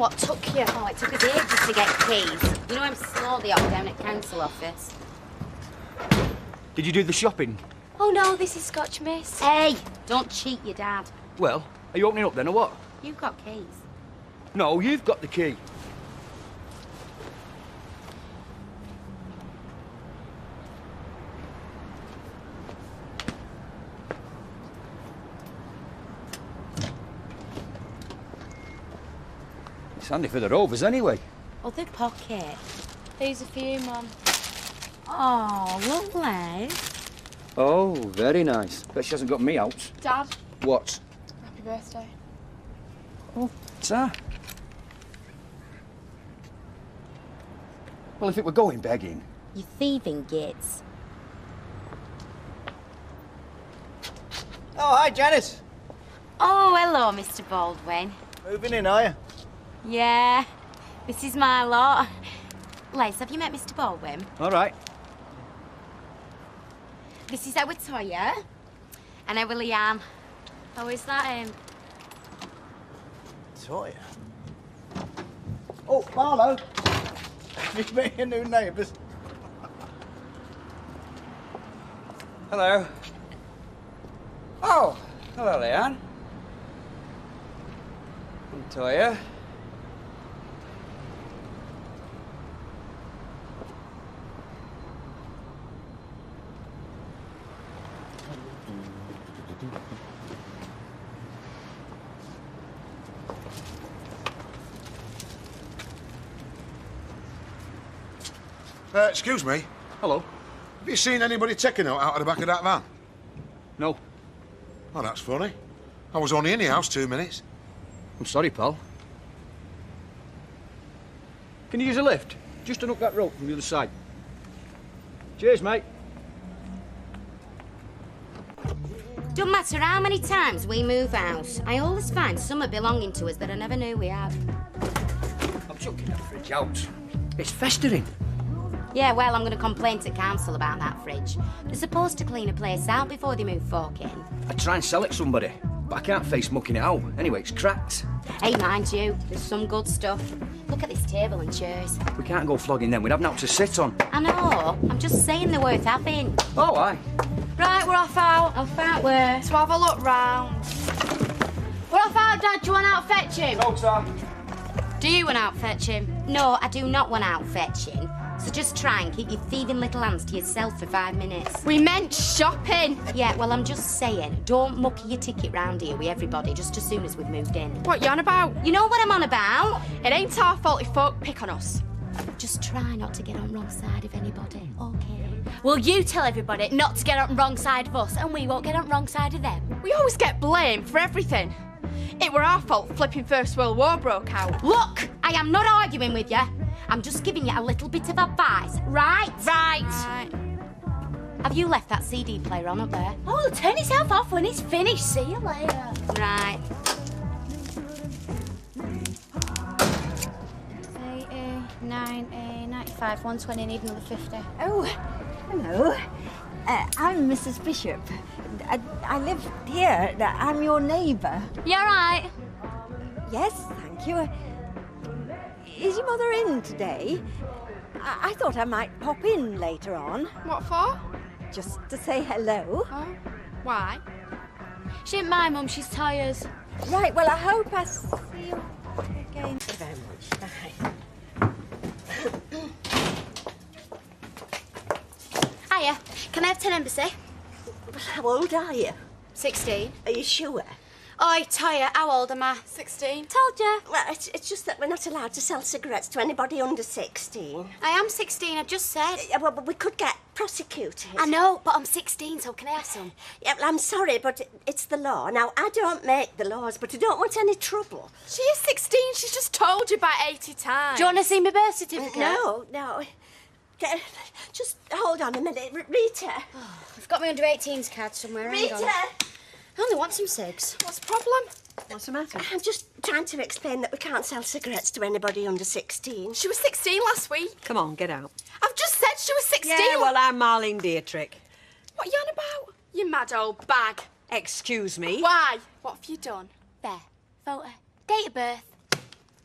what took you? Oh, it took us ages to get keys. You know I'm slowly up down at council office. Did you do the shopping? Oh no, this is Scotch, miss. Hey, don't cheat your dad. Well, are you opening up then, or what? You've got keys. No, you've got the key. It's handy for the rovers anyway. Other pocket. These are for you, Mum. Oh, lovely. Oh, very nice. Bet she hasn't got me out. Dad, What? happy birthday. Oh, what's that? Well, if it were going begging. You thieving gits. Oh, hi, Janice. Oh, hello, Mr. Baldwin. Moving in, are you? Yeah, this is my lot. Les, have you met Mr. Baldwin? All right. This is our Toyah and our Leanne. Oh, is that him? Toyah. Oh, Marlo. You've met your new neighbours. Hello. Oh, hello, Leanne. And Toyah. Excuse me. Hello. Have you seen anybody taking out of the back of that van? No, Oh, that's funny. I was only in the house 2 minutes. I'm sorry, pal. Can you use a lift? Just unhook that rope from the other side. Cheers, mate. Don't matter how many times we move house, I always find summer belonging to us that I never knew we had. I'm chucking that fridge out. It's festering. Yeah, well, I'm going to complain to council about that fridge. They're supposed to clean a place out before they move folk in. I'd try and sell it to somebody, but I can't face mucking it out. Anyway, it's cracked. Hey, mind you, there's some good stuff. Look at this table and chairs. We can't go flogging them. We'd have nothing to sit on. I know. I'm just saying they're worth having. Oh, aye. Right, we're off out. Off out where? So have a look round. We're off out, Dad. Do you want out fetch him? No, sir. Do you want out fetch him? No, I do not want out fetching. So just try and keep your thieving little hands to yourself for 5 minutes. We meant shopping. Yeah, well, I'm just saying, don't mucky your ticket round here with everybody just as soon as we've moved in. What you on about? You know what I'm on about? It ain't our fault if folk pick on us. Just try not to get on wrong side of anybody, okay? Well, you tell everybody not to get on wrong side of us, and we won't get on wrong side of them. We always get blamed for everything. It were our fault flipping First World War broke out. Look, I am not arguing with you. I'm just giving you a little bit of advice, right? Right. Have you left that CD player on up there? Oh, turn yourself off when it's finished. See you later. Right. 80, 90, 95, 120, need another 50. Oh, hello. I'm Mrs. Bishop. I live here. I'm your neighbour. You all right? Yes, thank you. Is your mother in today? I thought I might pop in later on, What for? just to say hello. Oh, why? She ain't my mum, she's Toyah's. Right, well, I hope I see you again. Thank you very much. Bye. Hiya, can I have 10 embassy? How old are you? 16. Are you sure? Oi, Toyah, how old am I? 16. Told ya. Well, it's just that we're not allowed to sell cigarettes to anybody under 16. I am 16, I just said. Yeah, well, but we could get prosecuted. I know, but I'm 16, so can I have some? Yeah, well, I'm sorry, but it's the law. Now, I don't make the laws, but I don't want any trouble. She is 16, she's just told you about 80 times. Do you want to see my birth certificate? No. Just hold on a minute. Rita. I've got my under 18s card somewhere. Hang on. Rita! I only want some cigs. What's the problem? What's the matter? I'm just trying to explain that we can't sell cigarettes to anybody under 16. She was 16 last week. Come on, get out. I've just said she was 16. Yeah, well, I'm Marlene Dietrich. What are you on about? You mad old bag. Excuse me. Why? What have you done? There. Photo. Date of birth.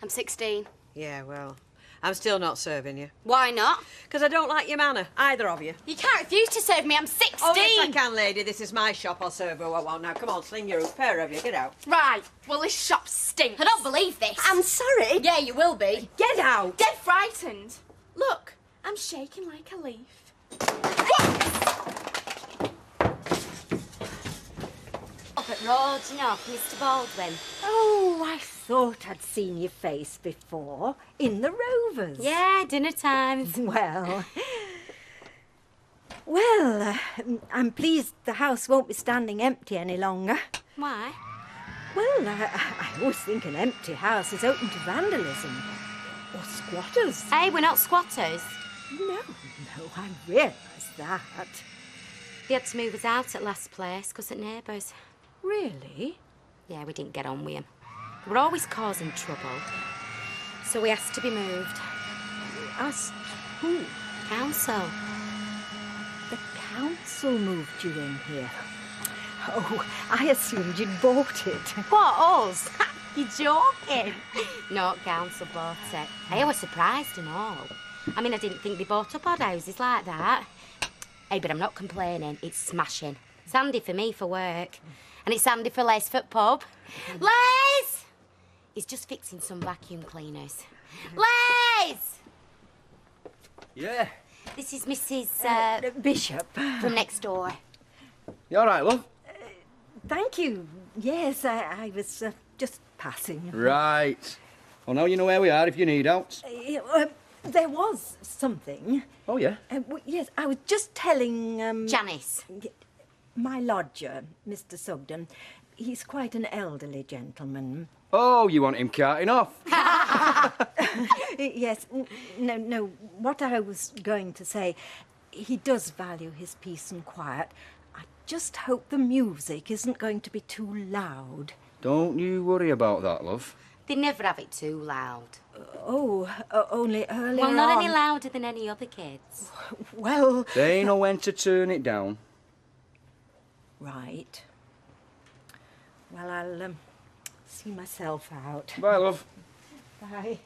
I'm 16. Yeah, well, I'm still not serving you. Why not? Because I don't like your manner, either of you. You can't refuse to serve me. I'm 16. Oh, yes, I can, lady. This is my shop. I'll serve who I want. Now, come on, sling your hoop. Pair of you, get out. Right. Well, this shop stinks. I don't believe this. I'm sorry. Yeah, you will be. Get out. Dead frightened. Look, I'm shaking like a leaf. Up at Roads enough, Mr. Baldwin. Oh, I thought I'd seen your face before. In the Rovers. Yeah, dinner times. Well, I'm pleased the house won't be standing empty any longer. Why? Well, I always think an empty house is open to vandalism. Or squatters. Hey, we're not squatters. No, I realise that. They had to move us out at last place because of neighbours. Really? Yeah, we didn't get on with them. They were always causing trouble. So we asked to be moved. Asked who? Council. The council moved you in here. Oh, I assumed you'd bought it. What, us? You're joking. No, council bought it. I was surprised and all. I mean, I didn't think they bought up odd houses like that. Hey, but I'm not complaining. It's smashing. It's handy for me for work. And it's handy for Les for pub. Les! He's just fixing some vacuum cleaners. Les! Yeah. This is Mrs. Bishop. from next door. You all right, love? Thank you. Yes, I was just passing. Right. Well, now you know where we are if you need help. There was something. Oh, yeah? Yes, I was just telling... Janice. My lodger, Mr. Sugden. He's quite an elderly gentleman. Oh, you want him carting off? Yes, no, what I was going to say, he does value his peace and quiet. I just hope the music isn't going to be too loud. Don't you worry about that, love. They never have it too loud. Only earlier Well, not on. any louder than any other kids. Well... They know when to turn it down. Right. Well, I'll see myself out. Bye, love. Bye.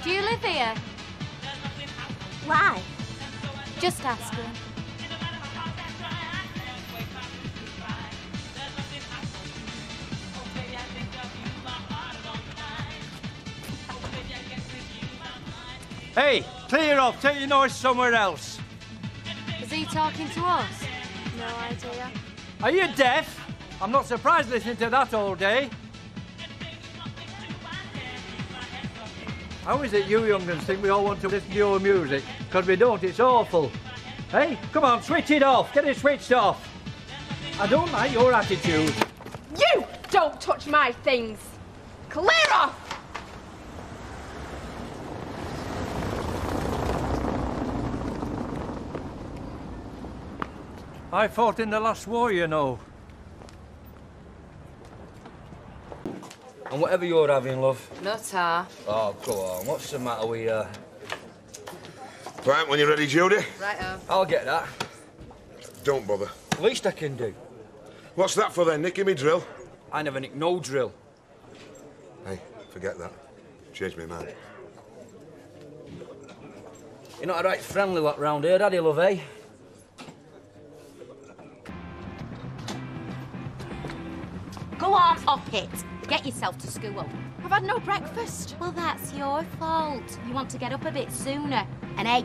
Do you live here? Why? Just asking. Hey, clear off. Take your noise somewhere else. Is he talking to us? No idea. Are you deaf? I'm not surprised listening to that all day. How is it you young'uns think we all want to listen to your music? Because we don't, it's awful. Hey, come on, switch it off. Get it switched off. I don't like your attitude. You don't touch my things. Clear off! I fought in the last war, you know. And whatever you're having, love. Nutter. Oh, go on. What's the matter with you? Right, when you're ready, Judy? Righto. I'll get that. Don't bother. Least I can do. What's that for then? Nicking me drill? I never nick no drill. Hey, forget that. Changed my mind. You're not a right friendly lot round here, daddy, love, eh? Go on, up it. Get yourself to school. I've had no breakfast. Well, that's your fault. You want to get up a bit sooner. And hey,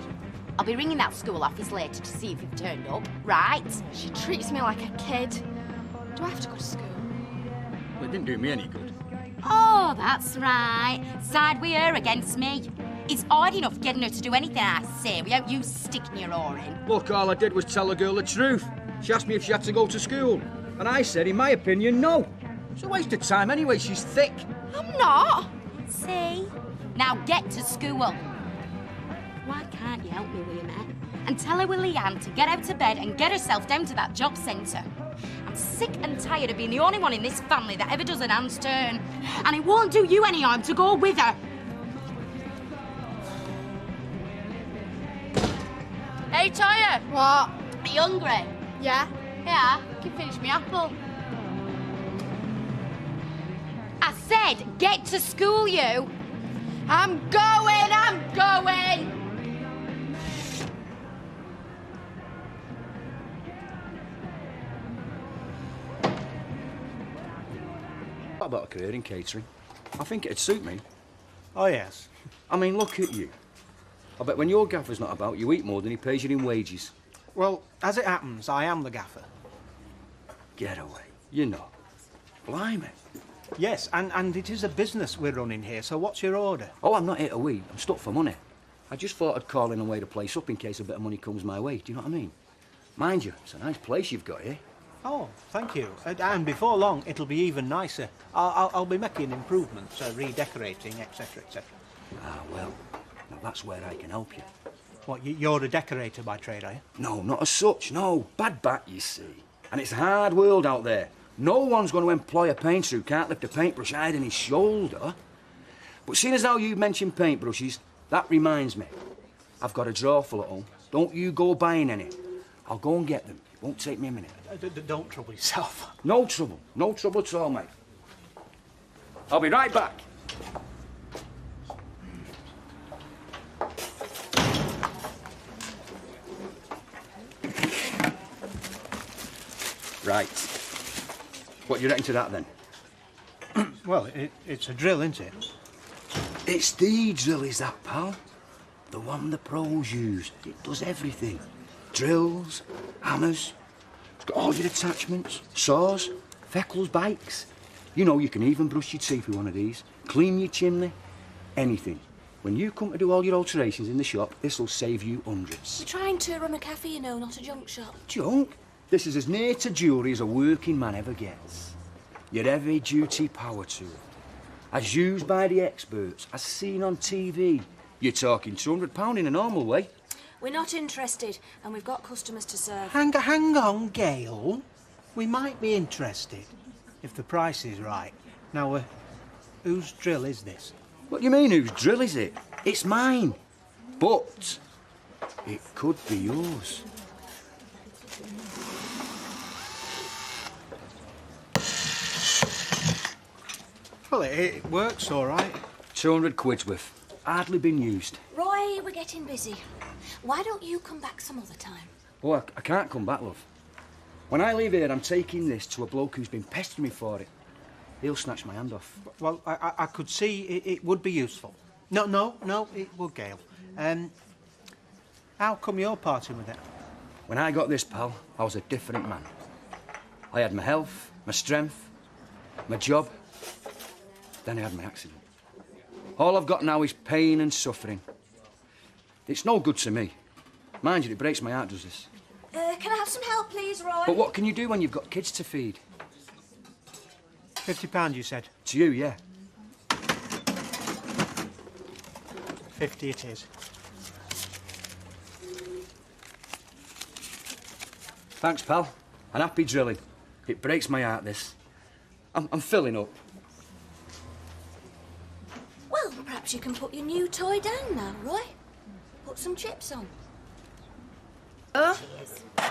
I'll be ringing that school office later to see if you've turned up, right? She treats me like a kid. Do I have to go to school? Well, it didn't do me any good. Oh, that's right. Side with her against me. It's hard enough getting her to do anything I say without you sticking your oar in. Look, all I did was tell the girl the truth. She asked me if she had to go to school. And I said, in my opinion, no. It's a waste of time anyway, she's thick. I'm not. See? Now get to school. Why can't you help me with him, eh? And tell her with Leanne to get out of bed and get herself down to that job centre. I'm sick and tired of being the only one in this family that ever does an hand's turn. And it won't do you any harm to go with her. Hey, Toyah! What? Are you hungry? Yeah? Yeah. You can finish me apple. I said, get to school, you. I'm going! What about a career in catering? I think it'd suit me. Oh, yes. I mean, look at you. I bet when your gaffer's not about, you eat more than he pays you in wages. Well, as it happens, I am the gaffer. Get away. You're not. Blimey. Yes, and it is a business we're running here, so what's your order? Oh, I'm not here to eat. I'm stuck for money. I just thought I'd call in and weigh the place up in case a bit of money comes my way. Do you know what I mean? Mind you, it's a nice place you've got here. Oh, thank you. And before long, it'll be even nicer. I'll be making improvements, redecorating, etc., etc. Ah, well, now that's where I can help you. What, you're a decorator by trade, are you? No, not as such, no. Bad back, you see. And it's a hard world out there. No one's going to employ a painter who can't lift a paintbrush higher than his shoulder. But seeing as how you mentioned paintbrushes, that reminds me. I've got a drawer full at home. Don't you go buying any. I'll go and get them. It won't take me a minute. Don't trouble yourself. No trouble. No trouble at all, mate. I'll be right back. Right. What do you reckon to that, then? Well, it's a drill, isn't it? It's the drill, is that, pal? The one the pros use. It does everything. Drills, hammers. It's got all your attachments, saws, feckles, bikes. You know, you can even brush your teeth with one of these, clean your chimney, anything. When you come to do all your alterations in the shop, this'll save you hundreds. We're trying to run a cafe, you know, not a junk shop. Junk? This is as near to jewellery as a working man ever gets. Your heavy-duty power tool. As used by the experts, as seen on TV. You're talking £200 in a normal way. We're not interested, and we've got customers to serve. Hang on, Gail. We might be interested, if the price is right. Now, whose drill is this? What do you mean, whose drill is it? It's mine. But it could be yours. Well, it works all right. 200 quid's worth. Hardly been used. Roy, we're getting busy. Why don't you come back some other time? Oh, I can't come back, love. When I leave here, I'm taking this to a bloke who's been pestering me for it. He'll snatch my hand off. Well, I could see it would be useful. No, it would, Gail. How come you're parting with it? When I got this, pal, I was a different man. I had my health, my strength, my job. Then I had my accident. All I've got now is pain and suffering. It's no good to me. Mind you, it breaks my heart, does this? Can I have some help, please, Roy? But what can you do when you've got kids to feed? £50, you said? To you, yeah. 50 it is. Thanks, pal. And happy drilling. It breaks my heart, this. I'm filling up. Well, perhaps you can put your new toy down now, Roy. Put some chips on. Oh,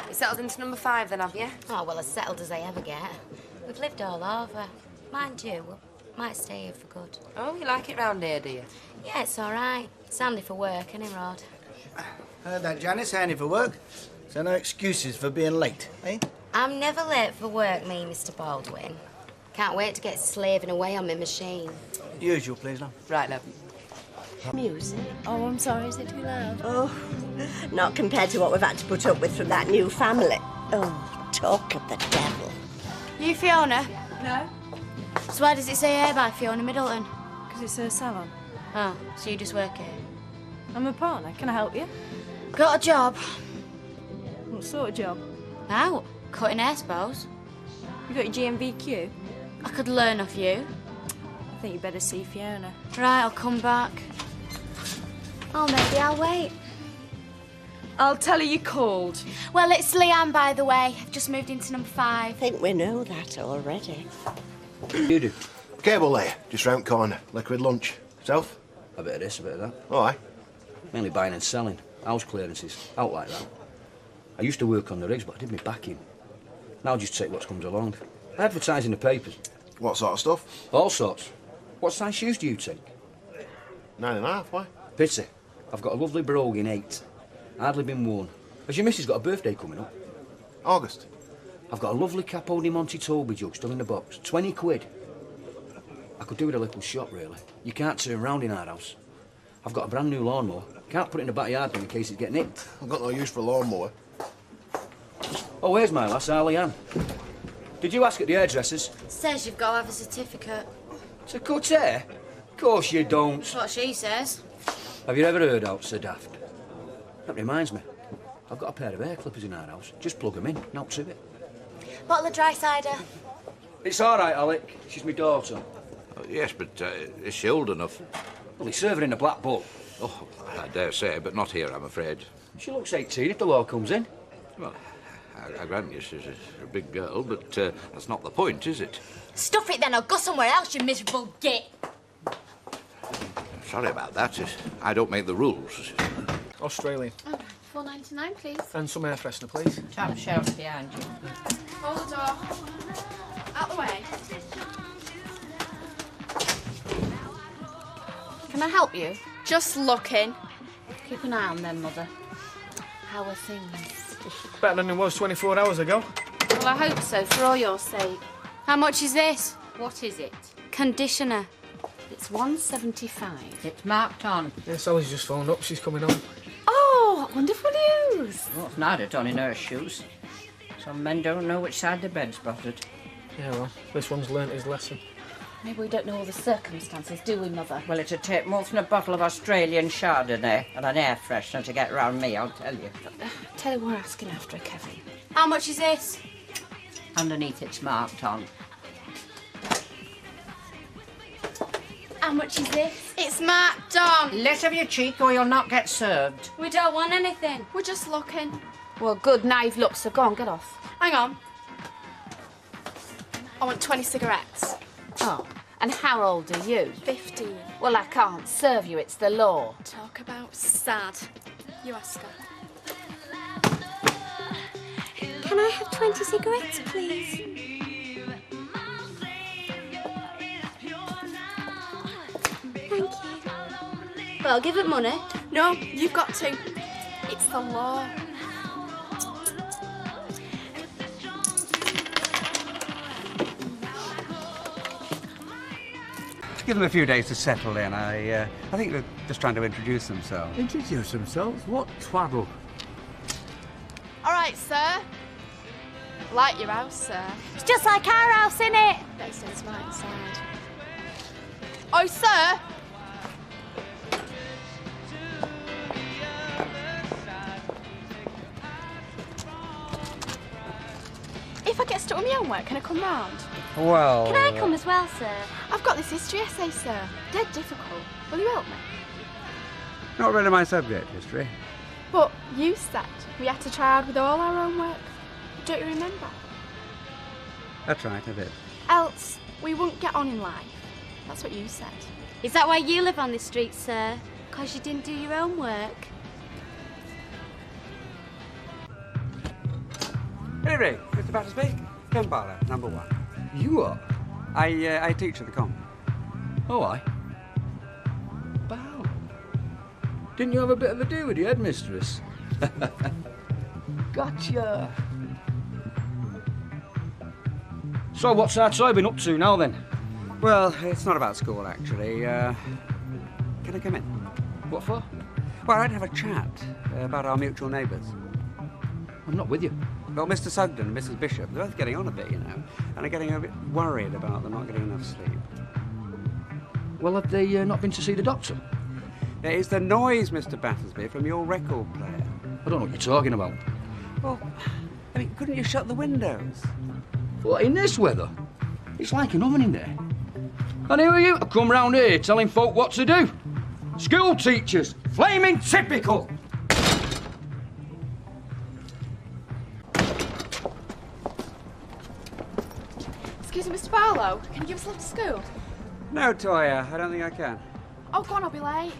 you settled into number 5 then, have you? Oh, well, as settled as I ever get. We've lived all over. Mind you, we might stay here for good. Oh, you like it round here, do you? Yeah, it's all right. It's handy for work, isn't it, Rod? Heard that, Janice. Handy for work. So no excuses for being late, eh? I'm never late for work, me, Mr. Baldwin. Can't wait to get slaving away on my machine. Usual, please, love. Right, love. Music. Oh, I'm sorry, is it too loud? Oh, not compared to what we've had to put up with from that new family. Oh, talk of the devil. You Fiona? No. So why does it say here by Fiona Middleton? Because it's her salon. Oh, so you just work here? I'm a partner. Can I help you? Got a job. What sort of job? Out. Cutting hair, suppose. You got your GMVQ? I could learn off you. I think you better see Fiona. Right, I'll come back. Oh, maybe I'll wait. I'll tell her you called. Well, it's Leanne, by the way. I've just moved into number 5. I think we know that already. You do. Cable layer, just round corner. Liquid lunch. Self? A bit of this, a bit of that. Oh, aye. Mainly buying and selling. House clearances. Out like that. I used to work on the rigs, but I did me back in. Now I just take what comes along. I advertise in the papers. What sort of stuff? All sorts. What size shoes do you take? 9.5, why? Pity. I've got a lovely brogue in 8. Hardly been worn. Has your missus got a birthday coming up? August. I've got a lovely Capo di Monte Toby jug still in the box. 20 quid. I could do with a little shop, really. You can't turn round in our house. I've got a brand new lawnmower. Can't put it in the backyard in case it's getting nicked. I've got no use for a lawnmower. Oh, where's my lass, Leanne? Did you ask at the hairdressers? Says you've got to have a certificate. To cut hair? Of course you don't. That's what she says. Have you ever heard out so daft? That reminds me. I've got a pair of hair clippers in our house. Just plug them in, not to it. Bottle of dry cider. It's all right, Alec. She's my daughter. Oh, yes, but is she old enough? Well, they serve her in a black bull. Oh, I dare say, but not here, I'm afraid. She looks 18 if the law comes in. Well, I grant you she's a big girl, but that's not the point, is it? Stuff it then, or go somewhere else, you miserable git. Sorry about that. I don't make the rules. Australian. Oh, $4.99, please. And some air freshener, please. Top shelf behind you. Hold the door. Out the way. Can I help you? Just looking. Keep an eye on them, Mother. How are things? Better than it was 24 hours ago. Well, I hope so, for all your sake. How much is this? What is it? Conditioner. It's $1.75. It's marked on. Yeah, Sally's just phoned up. She's coming home. Oh, what wonderful news. Well, it's not it on in her shoes. Some men don't know which side the bed's buttered. Yeah, well, this one's learnt his lesson. Maybe we don't know all the circumstances, do we, Mother? Well, it'd take more than a bottle of Australian Chardonnay and an air freshener to get round me, I'll tell you. Tell her we're asking after her, Kevin. How much is this? Underneath it's marked on. How much is this? It's marked on. Let of your cheek or you'll not get served. We don't want anything. We're just looking. Well, good, now you've looked, so go on, get off. Hang on. I want 20 cigarettes. Oh, and how old are you? 15. Well, I can't serve you, it's the law. Talk about sad. You ask her. Can I have 20 cigarettes, please? Thank you. Well, give it money. No, you've got to. It's the law. Give them a few days to settle in. I think they're just trying to introduce themselves. Introduce themselves? What twaddle? All right, sir. Like your house, sir. It's just like our house, innit? That says right inside. Oh, sir. If I get stuck with my homework, can I come round? Well... Can I come as well, sir? I've got this history essay, sir. Dead difficult. Will you help me? Not really my subject, history. But you said we had to try hard with all our homework. Don't you remember? That's right, I did. Else, we wouldn't get on in life. That's what you said. Is that why you live on this street, sir? Because you didn't do your own work? Anyway, Mr. Battersby, gun parlour, number 1. You are? I teach at the convent. Oh, I? Bow. Didn't you have a bit of a do with the headmistress? Gotcha. So what's our Toy been up to now, then? Well, it's not about school, actually. Can I come in? What for? Well, I'd have a chat about our mutual neighbours. I'm not with you. Well, Mr. Sugden and Mrs. Bishop, they're both getting on a bit, you know, and are getting a bit worried about them not getting enough sleep. Well, have they not been to see the doctor? It's the noise, Mr. Battersby, from your record player. I don't know what you're talking about. Well, I mean, couldn't you shut the windows? What, in this weather? It's like an oven in there. And who are you to come round here telling folk what to do? School teachers, flaming typical! Barlow, can you give us a lift to school? No, Toyah, I don't think I can. Oh, go on, I'll be late.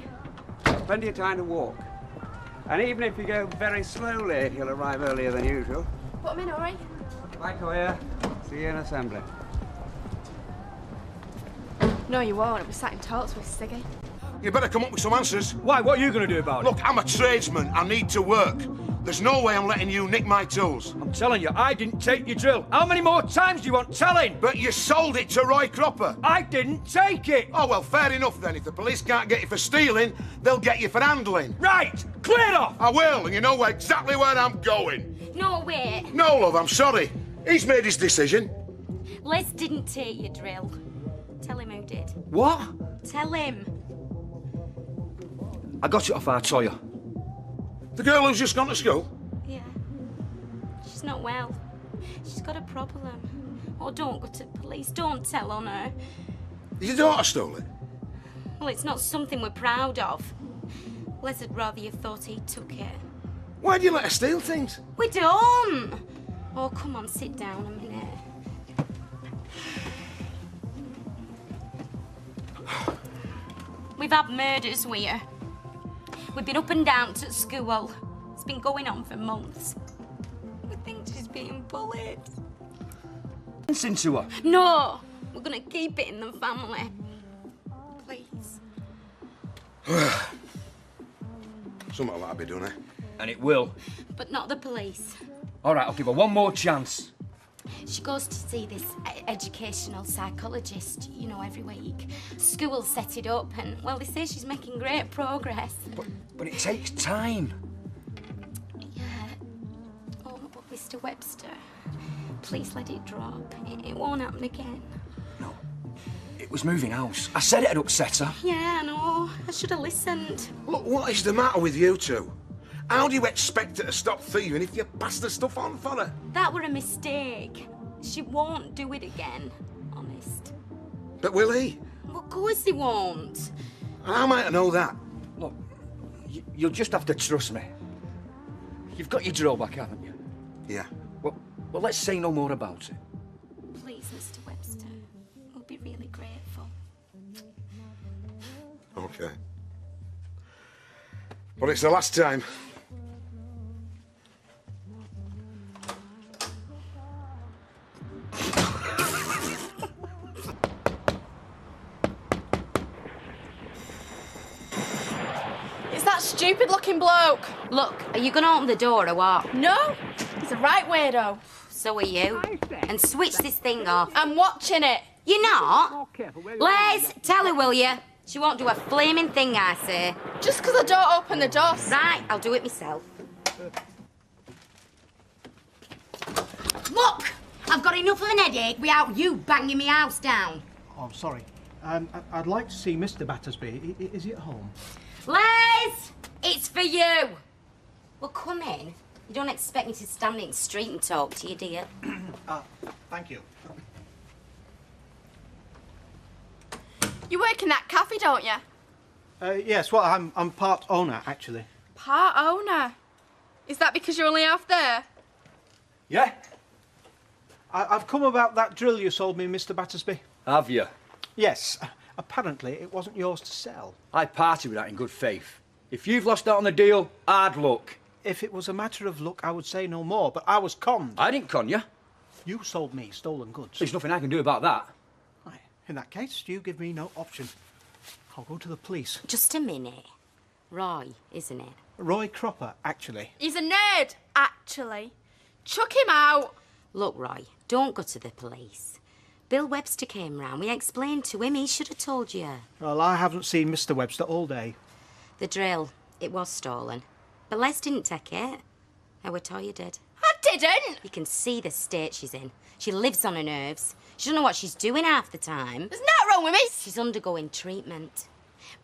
Plenty of time to walk. And even if you go very slowly, you'll arrive earlier than usual. Put 'em in, hurry. Bye, Toyah. See you in assembly. No, you won't. It'll be sat in talks with Siggy. You better come up with some answers. Why? What are you going to do about it? Look, I'm a tradesman. I need to work. There's no way I'm letting you nick my tools. I'm telling you, I didn't take your drill. How many more times do you want telling? But you sold it to Roy Cropper. I didn't take it. Oh, well, fair enough then. If the police can't get you for stealing, they'll get you for handling. Right! Clear it off! I will, and you know exactly where I'm going. No, wait. No, love, I'm sorry. He's made his decision. Les didn't take your drill. Tell him who did. What? Tell him. I got it off our Toyah. The girl who's just gone to school? Yeah. She's not well. She's got a problem. Oh, don't go to the police. Don't tell on her. Your daughter stole it? Well, it's not something we're proud of. Les would rather you thought he took it. Why do you let her steal things? We don't. Oh, come on, sit down a minute. We've had murders here. We've been up and down to school. It's been going on for months. We think she's being bullied. Listen to her. No, we're gonna keep it in the family. Please. Something like that be done, eh? And it will. But not the police. All right, I'll give her one more chance. She goes to see this educational psychologist, you know, every week. School set it up and, well, they say she's making great progress. But it takes time. Yeah. Oh, but Mr. Webster, please let it drop. It won't happen again. No. It was moving house. I said it'd upset her. Yeah, I know. I should have listened. Look, what is the matter with you two? How do you expect her to stop thieving if you pass the stuff on for her? That were a mistake. She won't do it again, honest. But will he? Well, of course he won't. How am I to know that? Look, you'll just have to trust me. You've got your drill back, haven't you? Yeah. Well, let's say no more about it. Please, Mr. Webster. We'll be really grateful. Okay. But it's the last time. It's that stupid-looking bloke. Look, are you going to open the door or what? No, he's a right weirdo. So are you. And switch this thing off. I'm watching it. You're not? Les, tell her, will you? She won't do a flaming thing, I say. Just because I don't open the doors. Right, I'll do it myself. Look! I've got enough of an headache without you banging me house down. Oh, I'm sorry. I'd like to see Mr. Battersby. Is he at home? Les! It's for you! Well, come in. You don't expect me to stand in the street and talk to you, do you? Thank you. You work in that cafe, don't you? Yes, well, I'm part owner, actually. Part owner? Is that because you're only half there? Yeah? I've come about that drill you sold me, Mr. Battersby. Have you? Yes. Apparently, it wasn't yours to sell. I parted with that in good faith. If you've lost out on the deal, hard luck. If it was a matter of luck, I would say no more, but I was conned. I didn't con you. You sold me stolen goods. There's nothing I can do about that. Right. In that case, you give me no option. I'll go to the police. Just a minute. Roy, isn't it? Roy Cropper, actually. He's a nerd, actually. Chuck him out. Look, Roy, don't go to the police. Bill Webster came round. We explained to him. He should have told you. Well, I haven't seen Mr. Webster all day. The drill, it was stolen. But Les didn't take it. Our Toyah did. I didn't! You can see the state she's in. She lives on her nerves. She doesn't know what she's doing half the time. There's nothing wrong with me. She's undergoing treatment.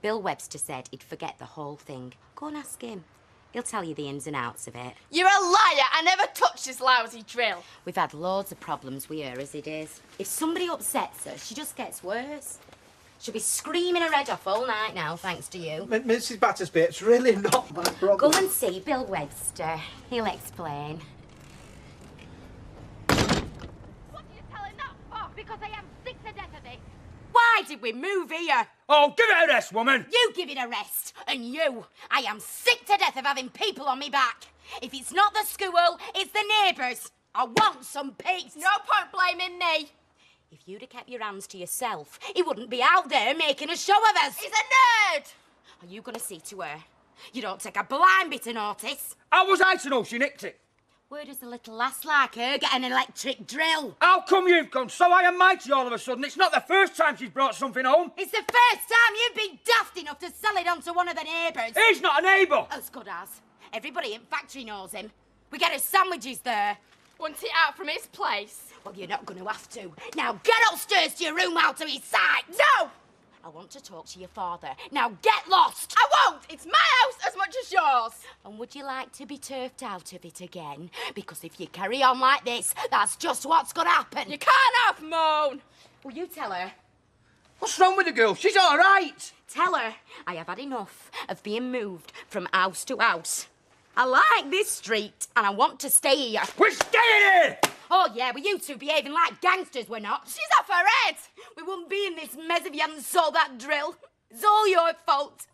Bill Webster said he'd forget the whole thing. Go and ask him. He'll tell you the ins and outs of it. You're a liar. I never touched this lousy drill. We've had loads of problems with her as it is. If somebody upsets her, she just gets worse. She'll be screaming her head off all night now, thanks to you. Mrs. Battersby, it's really not my problem. Go and see Bill Webster. He'll explain. What are you telling that for? Because I am did we move here? Oh, give it a rest, woman! You give it a rest. And you. I am sick to death of having people on me back. If it's not the school, it's the neighbours. I want some peace. No point blaming me. If you'd have kept your hands to yourself, he wouldn't be out there making a show of us. He's a nerd. Are you going to see to her? You don't take a blind bit of notice. How was I to know she nicked it? Where does a little lass like her get an electric drill? How come you've gone so high and mighty all of a sudden? It's not the first time she's brought something home. It's the first time you've been daft enough to sell it on to one of the neighbours. He's not a neighbour. As good as. Everybody in factory knows him. We get his sandwiches there. Want it out from his place? Well, you're not going to have to. Now get upstairs to your room out of his sight. No! I want to talk to your father. Now get lost. I won't. It's my house as much as yours. And would you like to be turfed out of it again? Because if you carry on like this, that's just what's going to happen. You can't have moan. Will you tell her? What's wrong with the girl? She's all right. Tell her I have had enough of being moved from house to house. I like this street and I want to stay here. We're staying here! Oh, yeah, well, you two behaving like gangsters, we're not. She's off her head. We wouldn't be in this mess if you hadn't sold that drill. It's all your fault.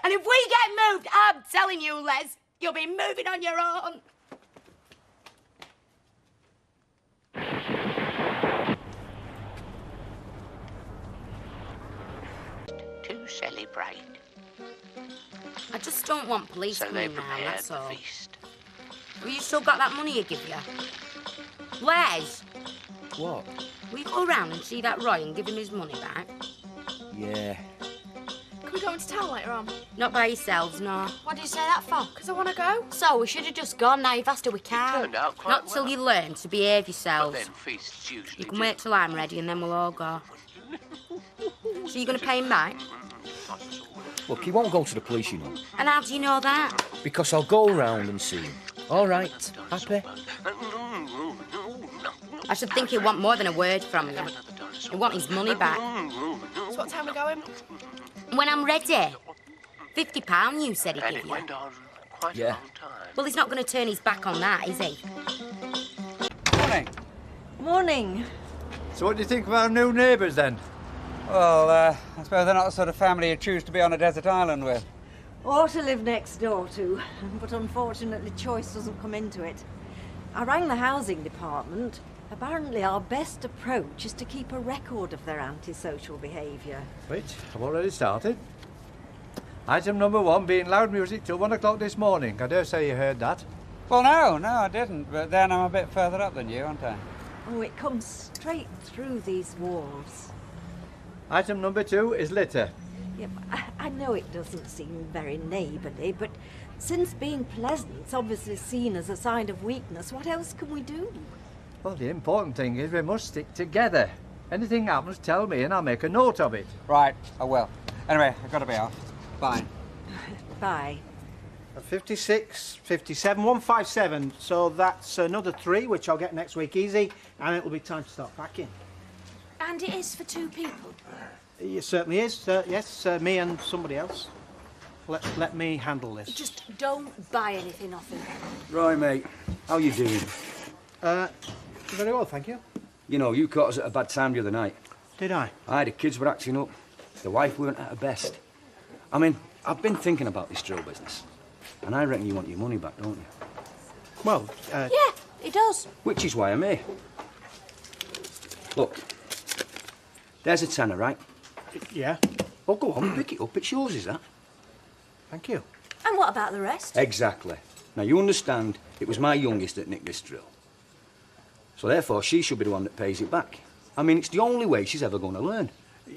And if we get moved, I'm telling you, Les, you'll be moving on your own. To celebrate. I just don't want police So they coming round, prepared that's the all. feast. Well, you still got that money I give you? Les, What? will you go round and see that Roy and give him his money back? Yeah. Can we go into town later on? Not by yourselves, no. What do you say that for? Because I want to go. So, we should have just gone. Now you've asked her we can't. turned out quite Not till well. you learn to behave But yourselves. then feasts usually You can do. wait till I'm ready and then we'll all go. So you're going to pay him back? Look, he won't go to the police, you know. And how do you know that? Because I'll go round and see him. All right, happy? I should think he'll want more than a word from you. He'll want his money back. So what time are we going? When I'm ready. £50 you said he'd And give it you. went on quite Yeah. a long time. Well, he's not going to turn his back on that, is he? Morning. Morning. So what do you think of our new neighbours then? Well, I suppose they're not the sort of family you choose to be on a desert island with. Ought to live next door to, but unfortunately choice doesn't come into it. I rang the housing department. Apparently our best approach is to keep a record of their antisocial behaviour. Which I've already started. Item number 1 being loud music till 1 o'clock this morning. I dare say you heard that. Well, no, I didn't. But then I'm a bit further up than you, aren't I? Oh, it comes straight through these walls. Item number 2 is litter. Yeah, I know it doesn't seem very neighbourly, but since being pleasant's obviously seen as a sign of weakness, what else can we do? Well, the important thing is we must stick together. Anything happens, tell me and I'll make a note of it. Right, I will. Anyway, I've got to be off. Bye. Bye. 56, 57, 157. So that's another 3, which I'll get next week easy, and it'll be time to start packing. And it is for 2 people. It certainly is. Yes, me and somebody else. Let me handle this. Just don't buy anything off him. Right, mate. How you doing? Very well, thank you. You know, you caught us at a bad time the other night. Did I? Aye, the kids were acting up. The wife weren't at her best. I mean, I've been thinking about this drill business. And I reckon you want your money back, don't you? Well, Yeah, he does. Which is why I'm here. Look. There's a tenner, right? Yeah. Oh, go on, pick it up. It's yours, is that? Thank you. And what about the rest? Exactly. Now, you understand, it was my youngest that nicked this drill. So, therefore, she should be the one that pays it back. I mean, it's the only way she's ever going to learn.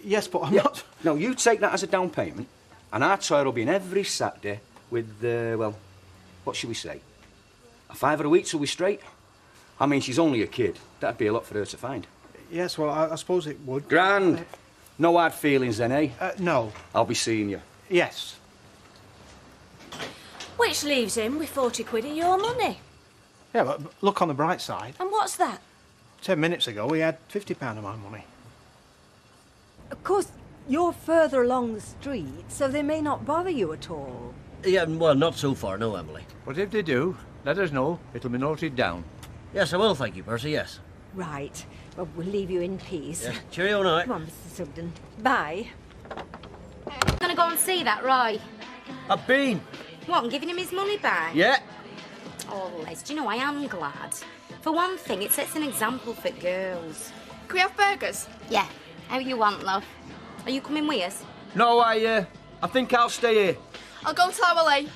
Yes, but I'm not... No, you take that as a down payment, and our Toyah will be in every Saturday with, well, what should we say? A £5 a week till we're straight? I mean, she's only a kid. That'd be a lot for her to find. Yes, well, I suppose it would. Grand. No hard feelings then, eh? No. I'll be seeing you. Yes. Which leaves him with 40 quid of your money. Yeah, but look on the bright side. And what's that? 10 minutes ago, we had £50 of my money. Of course, you're further along the street, so they may not bother you at all. Yeah, well, not so far, no, Emily. But if they do, let us know. It'll be noted down. Yes, I will, thank you, Percy, yes. Right. Well, we'll leave you in peace. Yeah. Cheerio, night. Come on, Mr. Sugden. Bye. I'm gonna go and see that Roy. I've been. What, and giving him his money back? Yeah. Oh, Les, do you know, I am glad. For one thing, it sets an example for girls. Can we have burgers? Yeah. How you want, love? Are you coming with us? No, I think I'll stay here. I'll go to our lane.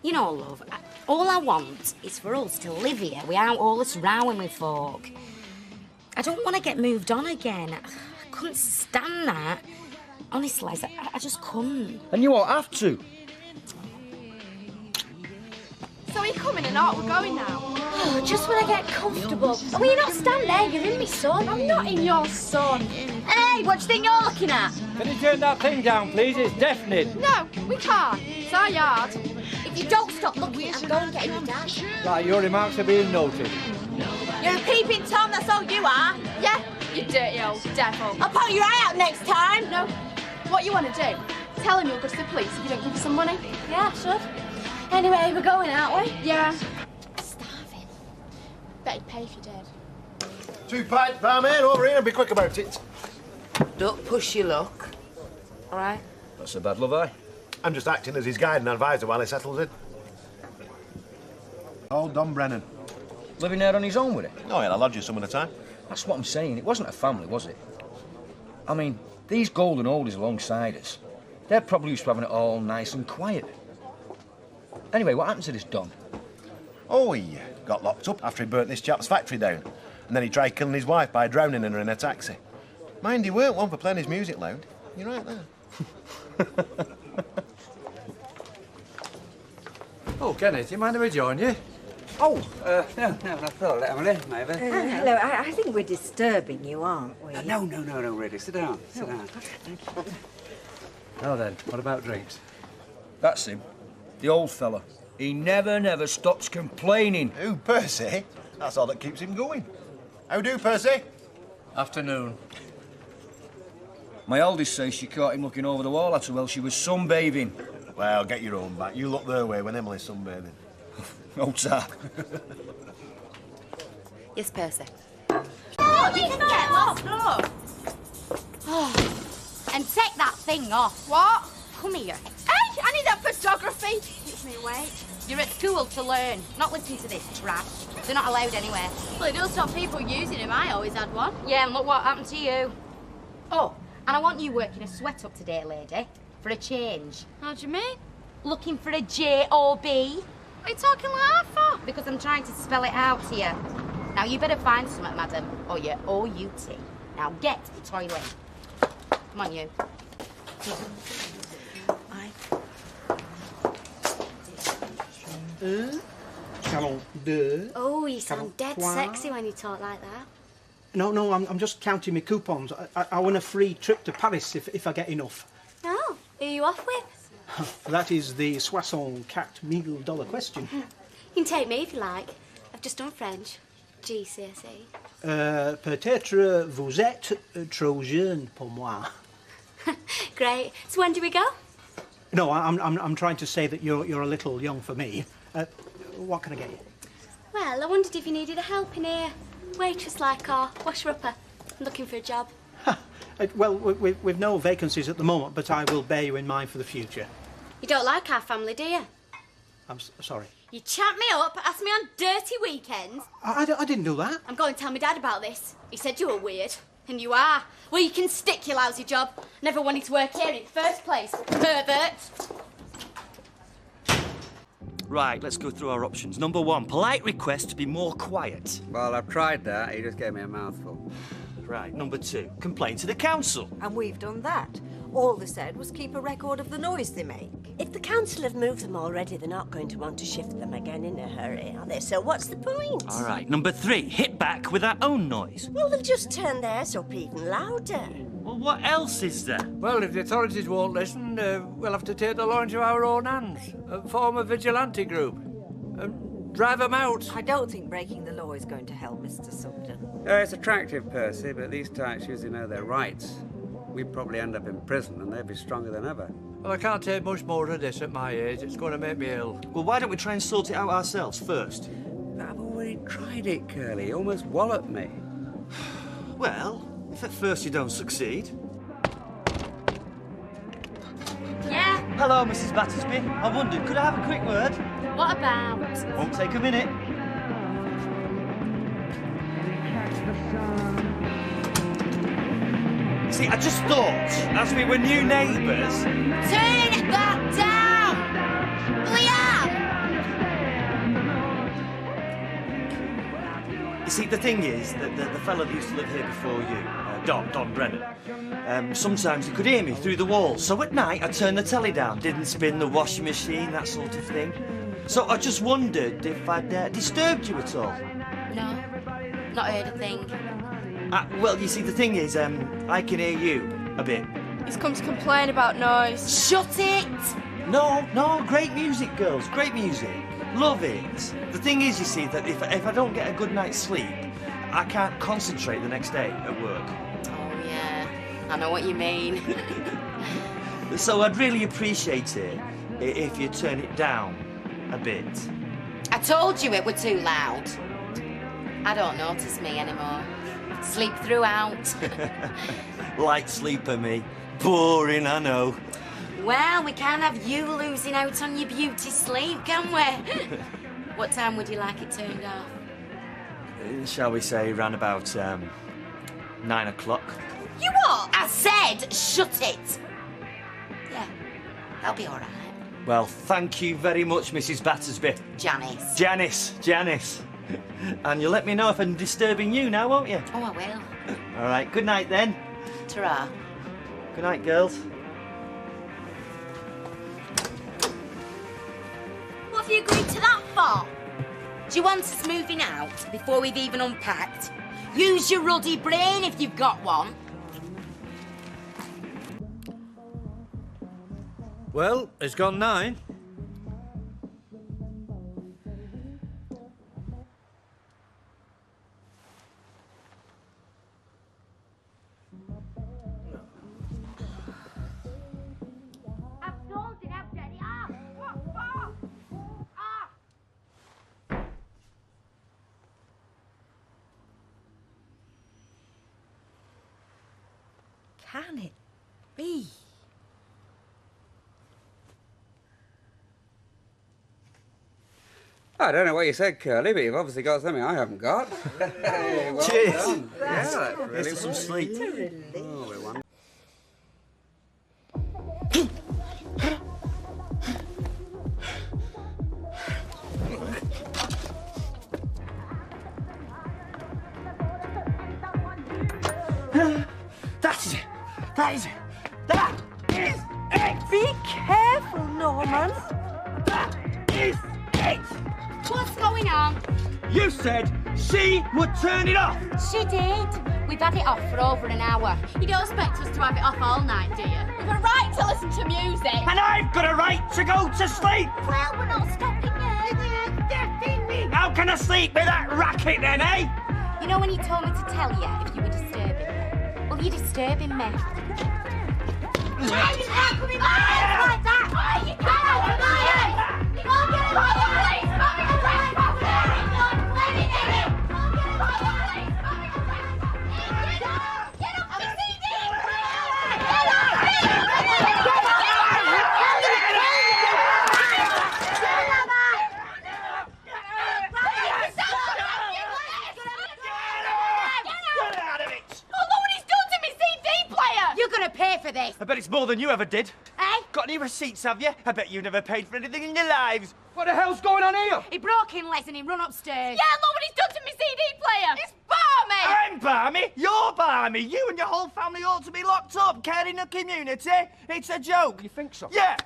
You know, love, all I want is for us to live here without all this rowing with folk. I don't want to get moved on again. I couldn't stand that. Honestly, Les, I just couldn't. And you won't have to. So are you coming or not? We're going now. Oh, just when I get comfortable. Oh, will you not stand there? You're in me son. I'm not in your son. Hey, what do you think you're looking at? Can you turn that thing down, please? It's deafening. No, we can't. It's our yard. If you don't stop looking, I'm going to get your dad. Right, your remarks are being noted. You're a peeping Tom, that's all you are. Yeah, you dirty old devil. I'll put your eye out next time. No. What you want to do? Tell him you'll go to the police if you don't give us some money. Yeah, I should. Anyway, we're going, aren't we? Yeah. Starving. Bet you'd pay if you did. 2 pints, barmaid, over here, and be quick about it. Don't push your luck. All right? Not so bad, love, I. I'm just acting as his guide and advisor while he settles in. Old Don Brennan. Living there on his own with it? Oh, yeah, I'll lodge you some of the time. That's what I'm saying. It wasn't a family, was it? I mean, these golden oldies alongside us, they're probably used to having it all nice and quiet. Anyway, what happened to this Don? Oh, he got locked up after he burnt this chap's factory down. And then he tried killing his wife by drowning her in a taxi. Mind, he weren't one for playing his music loud. You're right there. Oh, Kenneth, do you mind if I join you? Oh, no, not at all, Emily, Mavis. Hello, I think we're disturbing you, aren't we? No, really. Sit down, sit down. Now then, what about drinks? That's him. The old fella. He never stops complaining. Who, Percy? That's all that keeps him going. How do, Percy? Afternoon. My eldest says she caught him looking over the wall at her while she was sunbathing. Well, get your own back. You look their way when Emily's sunbathing. No, sir. Yes, Percy. Oh, you can get lost. Oh, and take that thing off. What? Come here. Hey, I need that photography. Keeps me awake. You're at school to learn, not listen to this trash. They're not allowed anywhere. Well, it does stop people using him. I always had one. Yeah, and look what happened to you. Oh, and I want you working a sweat up today, lady, for a change. How do you mean? Looking for a J-O-B. What are you talking like that for? Because I'm trying to spell it out to you. Now, you better find something, madam, or you're O-U-T. Now, get to the toilet. Come on, you. Salon deux. Oh, you sound dead Trois. sexy when you talk like that. No, I'm just counting my coupons. I want a free trip to Paris if I get enough. Oh, who are you off with? That is the $64,000 question. You can take me if you like. I've just done French. GCSE. Peut-être vous êtes trop jeune pour moi. Great. So when do we go? No, I'm trying to say that you're a little young for me. What can I get you? Well, I wondered if you needed a helping here. Waitress like or washer-upper. I'm looking for a job. Well, we've no vacancies at the moment, but I will bear you in mind for the future. You don't like our family, do you? I'm sorry. You chat me up, ask me on dirty weekends. I didn't do that. I'm going to tell my dad about this. He said you were weird. And you are. Well, you can stick your lousy job. Never wanted to work here in the first place. Pervert. Right, let's go through our options. Number 1, polite request to be more quiet. Well, I've tried that. He just gave me a mouthful. Right, number 2, complain to the council. And we've done that. All they said was keep a record of the noise they make. If the council have moved them already, they're not going to want to shift them again in a hurry, are they? So what's the point? All right, number 3, hit back with our own noise. Well, they'll just turn theirs up even louder. Well, what else is there? Well, if the authorities won't listen, we'll have to take the law into our own hands, form a vigilante group, and drive them out. I don't think breaking the law is going to help, Mr. Sugden. It's attractive, Percy, but these types usually know their rights. We'd probably end up in prison and they'd be stronger than ever. Well, I can't take much more of this at my age. It's going to make me ill. Well, why don't we try and sort it out ourselves first? I've already tried it, Curly. He almost walloped me. Well, if at first you don't succeed. Yeah? Hello, Mrs. Battersby. I wondered, could I have a quick word? What about? Won't take a minute. See, I just thought, as we were new neighbours... Turn that down! Leanne! You see, the thing is that the fellow that used to live here before you, Don Brennan, sometimes he could hear me through the walls. So at night, I'd turn the telly down, didn't spin the washing machine, that sort of thing. So I just wondered if I'd disturbed you at all. No, not heard a thing. Well, you see, the thing is, I can hear you a bit. He's come to complain about noise. Shut it! No, great music, girls, great music. Love it. The thing is, you see, that if I don't get a good night's sleep, I can't concentrate the next day at work. Oh, yeah, I know what you mean. So I'd really appreciate it if you turn it down a bit. I told you it were too loud. I don't notice me anymore. Sleep throughout. Light sleeper, me. Boring, I know. Well, we can't have you losing out on your beauty sleep, can we? What time would you like it turned off? Shall we say round about 9 o'clock? You what? I said shut it. Yeah, that'll be all right. Well, thank you very much, Mrs. Battersby. Janice. Janice. And you'll let me know if I'm disturbing you now, won't you? Oh, I will. All right, good night then. Ta-ra. Good night, girls. What have you agreed to that for? Do you want us moving out before we've even unpacked? Use your ruddy brain if you've got one. Well, it's gone 9. Can it be? I don't know what you said, Curly, but you've obviously got something I haven't got. Hey, well Cheers. done. Yeah, that's really Here's to some sleep. Oh, we won. That is it. That is it. That is it. Be careful, Norman. That is it. What's going on? You said she would turn it off. She did. We've had it off for over an hour. You don't expect us to have it off all night, do you? We've got a right to listen to music. And I've got a right to go to sleep. Well, we're not stopping you. How can I sleep with that racket then, eh? You know when you told me to tell you if you were disturbing me? Well, you're disturbing me. Why you can't come in my house like that? Why you can't come in my house? You can't get in my house. Stop it, stop it, stop it. Let me get it. Stop it, stop it, stop it. Get off the CD. Get off You're gonna pay for this. I bet it's more than you ever did. Eh? Got any receipts, have you? I bet you never paid for anything in your lives. What the hell's going on here? He broke in Les and he run upstairs. Yeah, look what he's done to my CD player. It's balmy. I'm balmy. You're balmy. You and your whole family ought to be locked up, caring the community. It's a joke. You think so? Yeah.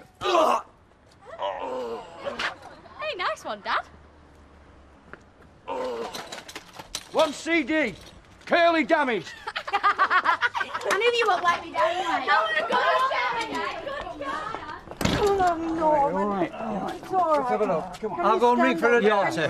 Hey, nice one, Dad. One CD. Curly damaged. I knew you wouldn't let me down. Come on, Norman. All right. It's all right. Let's have a look. Come on. I'll go and ring for a doctor.